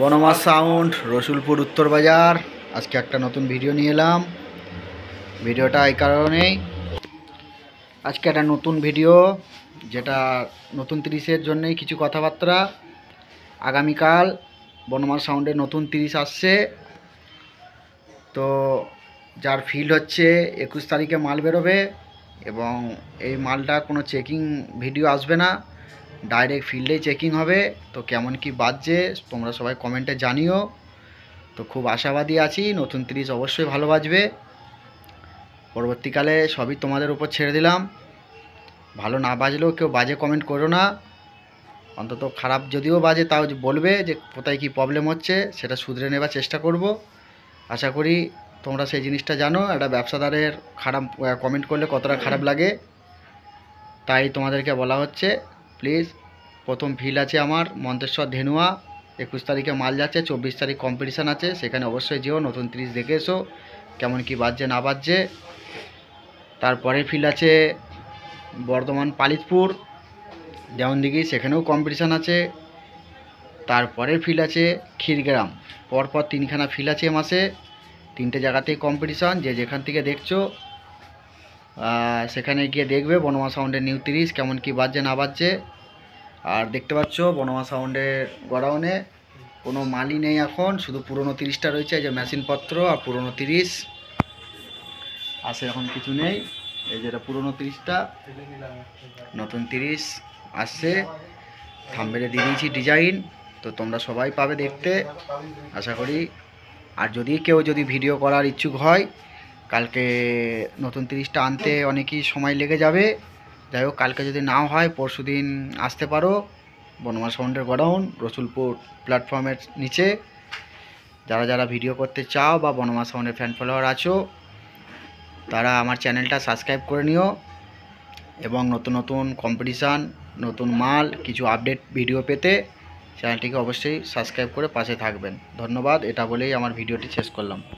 বনমাস sound, Rasulpur উত্তর বাজার। আজকে একটা নতুন ভিডিও নিয়ে এলাম। ভিডিওটা এই কারণেই, আজকে একটা নতুন ভিডিও, যেটা নতুন 30-এর জন্যই কিছু কথাবার্তা। আগামীকাল বনমাস সাউন্ডের নতুন 30 আসছে। তো যার ফিল্ড হচ্ছে 21 তারিখে মাল বেরোবে, এবং এই মালটা কোনো চেকিং ভিডিও আসবে না, ডাইরেক্ট ফিল্ডেই চেকিং হবে। তো কেমন কি বাজছে তোমরা সবাই কমেন্টে জানিও। তো খুব আশাবাদী আছি নতুন 30 অবশ্যই ভালো বাজবে। পরবর্তীকালে সবই তোমাদের উপর ছেড়ে দিলাম। ভালো না বাজলেও কেউ বাজে কমেন্ট করো না, অন্তত খারাপ যদিও বাজে তাও বলবে যে কোথায় কী প্রবলেম হচ্ছে, সেটা শুধরে নেবার চেষ্টা করব। আশা করি তোমরা সেই জিনিসটা জানো, একটা ব্যবসাদারের খারাপ কমেন্ট করলে কতটা খারাপ লাগে, তাই তোমাদেরকে বলা হচ্ছে। প্লিজ, প্রথম ফিল আছে আমার মন্তেশ্বর ধেনুয়া, 21 তারিখে মাল যাচ্ছে, 24 তারিখ কম্পিটিশান আছে, সেখানে অবশ্যই যেও, নতুন 30 দেখে এসো কেমন কি বাজছে না বাজছে। তারপরে ফিল আছে বর্ধমান পালিতপুর দেওয়ানদিঘি, সেখানেও কম্পিটিশান আছে। তারপরের ফিল আছে ক্ষীরগ্রাম। পরপর 3খানা ফিল আছে এ মাসে, 3টে জায়গাতেই কম্পিটিশান। যে যেখান থেকে দেখছো সেখানে গিয়ে দেখবে বনমাস সাউন্ডের নিউ 30 কেমন কি বাজছে না বাজছে। আর দেখতে পাচ্ছ বনমাস সাউন্ডের গোডাউনে কোনো মালই নেই এখন, শুধু পুরনো 30টা রয়েছে, যে মেশিনপত্র আর পুরনো 30 আসে, এখন কিছু নেই। এই যেটা পুরনো 30টা, নতুন 30 আসছে, থাম্বনেলে দিয়ে দিয়েছি ডিজাইন। তো তোমরা সবাই পাবে দেখতে আশা করি। আর যদি কেউ ভিডিও করার ইচ্ছুক হয়, কালকে নতুন 30টা আনতে অনেকই সময় লেগে যাবে। যাই হোক, কালকে যদি নাও হয় পরশু দিন আসতে পারো। বনমাস সাউন্ডের গোডাউন রসুলপুর প্ল্যাটফর্মের নিচে। যারা যারা ভিডিও করতে চাও বা বনমাস সাউন্ডের ফ্যান ফলোয়ার আছো, তারা আমার চ্যানেলটা সাবস্ক্রাইব করে নিও, এবং নতুন নতুন কম্পিটিশান, নতুন মাল, কিছু আপডেট ভিডিও পেতে চ্যানেলটিকে অবশ্যই সাবস্ক্রাইব করে পাশে থাকবেন। ধন্যবাদ, এটা বলেই আমার ভিডিওটি শেষ করলাম।